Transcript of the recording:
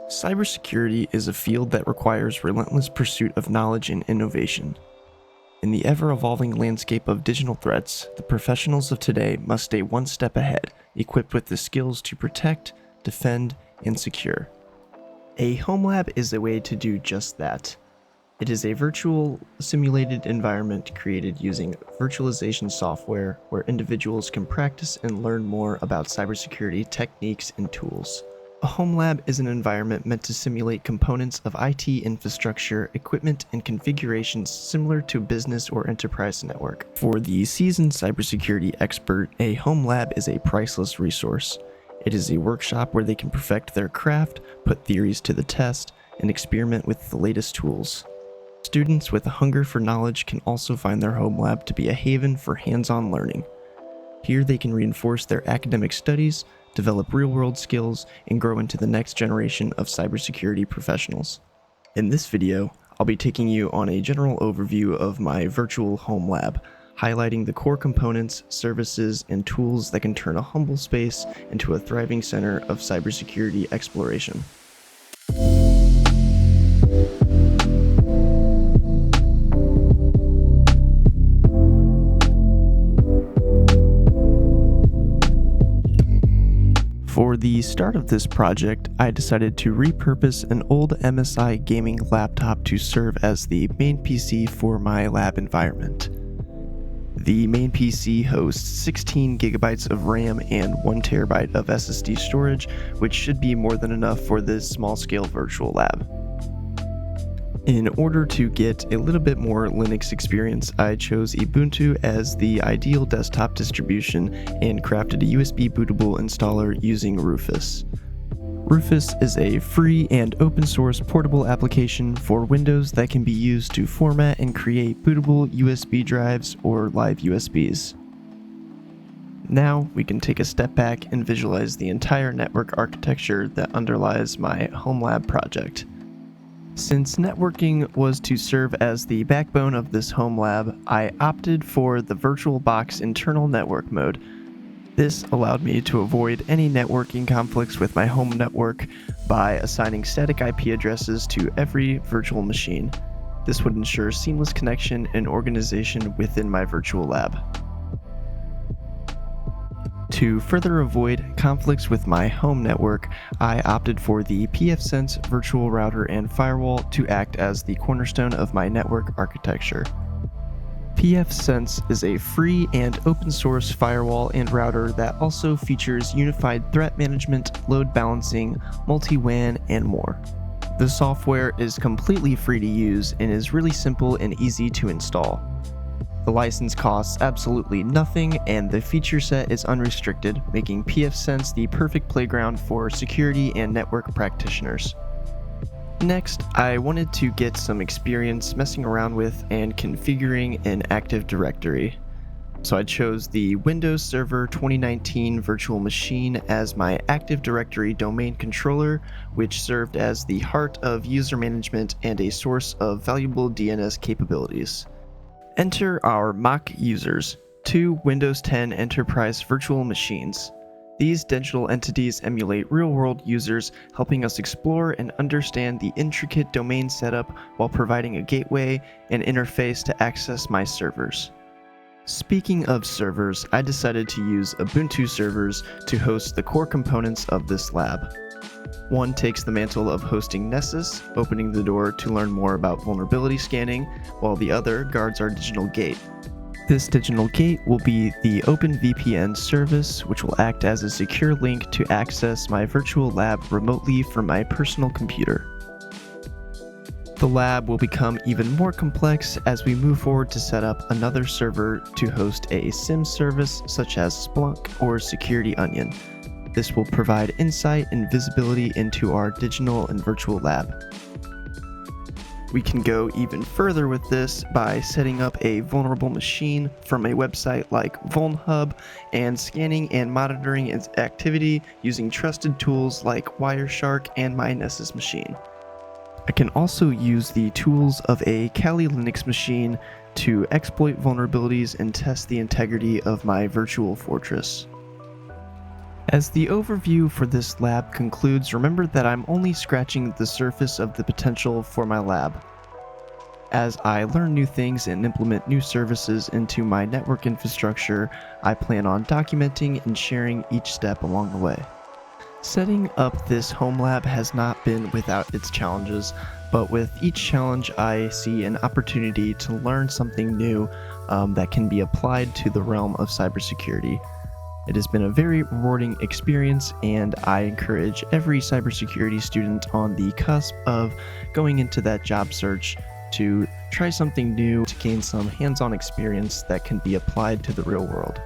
Cybersecurity is a field that requires relentless pursuit of knowledge and innovation. In the ever-evolving landscape of digital threats, the professionals of today must stay one step ahead, equipped with the skills to protect, defend, and secure. A home lab is a way to do just that. It is a virtual, simulated environment created using virtualization software where individuals can practice and learn more about cybersecurity techniques and tools. A home lab is an environment meant to simulate components of IT infrastructure, equipment, and configurations similar to a business or enterprise network. For the seasoned cybersecurity expert, a home lab is a priceless resource. It is a workshop where they can perfect their craft, put theories to the test, and experiment with the latest tools. Students with a hunger for knowledge can also find their home lab to be a haven for hands-on learning. Here they can reinforce their academic studies, develop real-world skills, and grow into the next generation of cybersecurity professionals. In this video, I'll be taking you on a general overview of my virtual home lab, highlighting the core components, services, and tools that can turn a humble space into a thriving center of cybersecurity exploration. For the start of this project, I decided to repurpose an old MSI gaming laptop to serve as the main PC for my lab environment. The main PC hosts 16 gigabytes of RAM and 1 terabyte of SSD storage, which should be more than enough for this small-scale virtual lab. In order to get a little bit more Linux experience, I chose Ubuntu as the ideal desktop distribution and crafted a USB bootable installer using Rufus. Rufus is a free and open source portable application for Windows that can be used to format and create bootable USB drives or live USBs. Now we can take a step back and visualize the entire network architecture that underlies my home lab project. Since networking was to serve as the backbone of this home lab, I opted for the VirtualBox internal network mode. This allowed me to avoid any networking conflicts with my home network by assigning static IP addresses to every virtual machine. This would ensure seamless connection and organization within my virtual lab. To further avoid conflicts with my home network, I opted for the pfSense virtual router and firewall to act as the cornerstone of my network architecture. pfSense is a free and open source firewall and router that also features unified threat management, load balancing, multi-WAN, and more. The software is completely free to use and is really simple and easy to install. The license costs absolutely nothing, and the feature set is unrestricted, making pfSense the perfect playground for security and network practitioners. Next, I wanted to get some experience messing around with and configuring an Active Directory. So I chose the Windows Server 2019 virtual machine as my Active Directory domain controller, which served as the heart of user management and a source of valuable DNS capabilities. Enter our mock users, 2 Windows 10 Enterprise virtual machines. These digital entities emulate real-world users, helping us explore and understand the intricate domain setup while providing a gateway and interface to access my servers. Speaking of servers, I decided to use Ubuntu servers to host the core components of this lab. One takes the mantle of hosting Nessus, opening the door to learn more about vulnerability scanning, while the other guards our digital gate. This digital gate will be the OpenVPN service, which will act as a secure link to access my virtual lab remotely from my personal computer. The lab will become even more complex as we move forward to set up another server to host a SIEM service such as Splunk or Security Onion. This will provide insight and visibility into our digital and virtual lab. We can go even further with this by setting up a vulnerable machine from a website like VulnHub and scanning and monitoring its activity using trusted tools like Wireshark and my Nessus machine. I can also use the tools of a Kali Linux machine to exploit vulnerabilities and test the integrity of my virtual fortress. As the overview for this lab concludes, remember that I'm only scratching the surface of the potential for my lab. As I learn new things and implement new services into my network infrastructure, I plan on documenting and sharing each step along the way. Setting up this home lab has not been without its challenges, but with each challenge I see an opportunity to learn something new that can be applied to the realm of cybersecurity. It has been a very rewarding experience, and I encourage every cybersecurity student on the cusp of going into that job search to try something new to gain some hands-on experience that can be applied to the real world.